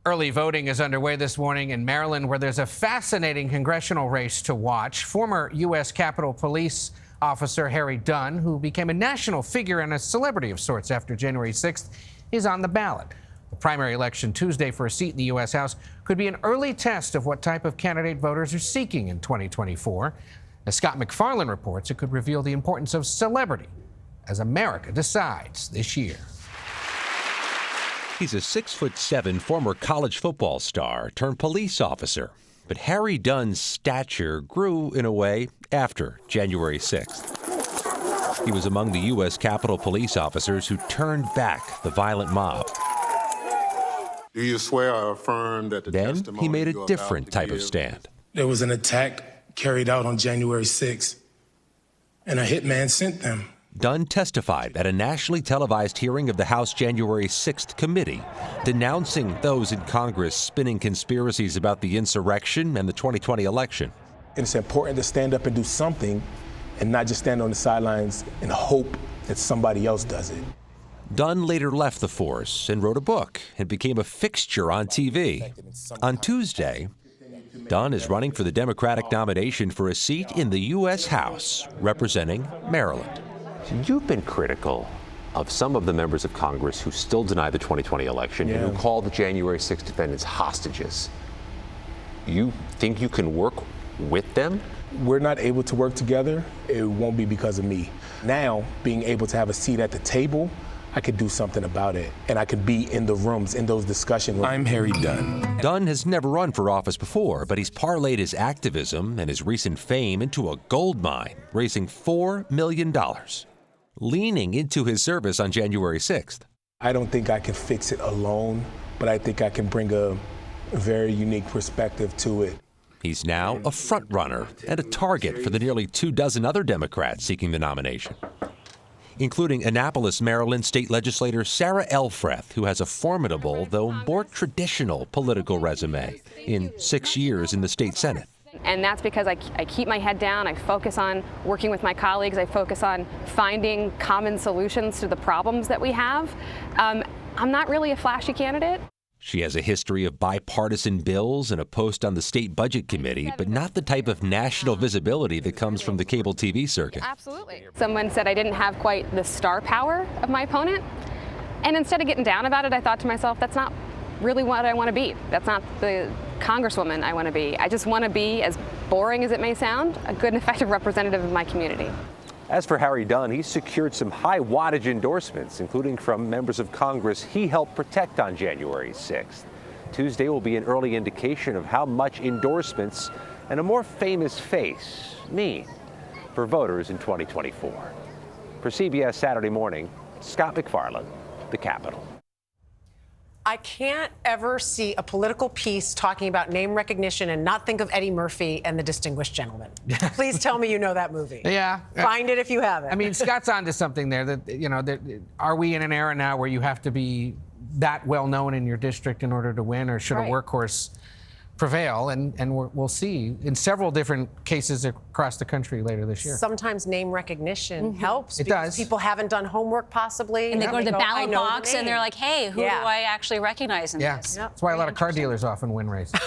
Early voting is underway this morning in Maryland, where there's a fascinating congressional race to watch. Former U.S. Capitol Police officer Harry Dunn, who became a national figure and a celebrity of sorts after January 6th, is on the ballot. The primary election Tuesday for a seat in the U.S. House could be an early test of what type of candidate voters are seeking in 2024. As Scott McFarland reports, it could reveal the importance of celebrity as America decides this year. He's a 6'7" former college football star turned police officer. But Harry Dunn's stature grew, in a way, after January 6th. He was among the U.S. Capitol Police officers who turned back the violent mob. Do you swear or affirm that the Then he made a different type of stand. There was an attack carried out on January 6th, and a hitman sent them. Dunn testified at a nationally televised hearing of the House January 6th committee, denouncing those in Congress spinning conspiracies about the insurrection and the 2020 election. And it's important to stand up and do something and not just stand on the sidelines and hope that somebody else does it. Dunn later left the force and wrote a book and became a fixture on TV. On Tuesday, Dunn is running for the Democratic nomination for a seat in the U.S. House, representing Maryland. You've been critical of some of the members of Congress who still deny the 2020 election and who call the January 6th defendants hostages. You think you can work with them? We're not able to work together. It won't be because of me. Now, being able to have a seat at the table, I could do something about it, and I could be in the rooms, in those discussions. I'm Harry Dunn. Dunn has never run for office before, but he's parlayed his activism and his recent fame into a gold mine, raising $4 million. Leaning into his service on January 6th. I don't think I can fix it alone, but I think I can bring a very unique perspective to it. He's now a front-runner and a target for the nearly 24 other Democrats seeking the nomination, including Annapolis, Maryland state legislator Sarah Elfreth, who has a formidable, though more traditional, political resume in 6 years in the state Senate. And that's because I keep my head down, I focus on working with my colleagues, I focus on finding common solutions to the problems that we have. I'm not really a flashy candidate. She has a history of bipartisan bills and a post on the state budget committee, but not the type of national visibility that comes from the cable TV circuit. Absolutely. Someone said I didn't have quite the star power of my opponent. And instead of getting down about it, I thought to myself, that's not really what I want to be. That's not the congresswoman I want to be. I just want to be, as boring as it may sound, a good and effective representative of my community. As for Harry Dunn, he's secured some high wattage endorsements, including from members of Congress he helped protect on January 6th. Tuesday will be an early indication of how much endorsements and a more famous face mean for voters in 2024. For CBS Saturday Morning, Scott McFarland, the Capitol. I can't ever see a political piece talking about name recognition and not think of Eddie Murphy and The Distinguished Gentleman. Please tell me you know that movie. Yeah. Find it if you haven't. I mean, Scott's onto something there. Are we in an era now where you have to be that well known in your district in order to win, or should a workhorse prevail? And we'll see in several different cases across the country later this year. Sometimes name recognition helps. It does. People haven't done homework possibly. And they go to the ballot box and they're like, hey, who do I actually recognize in this? That's why a lot of car dealers often win races.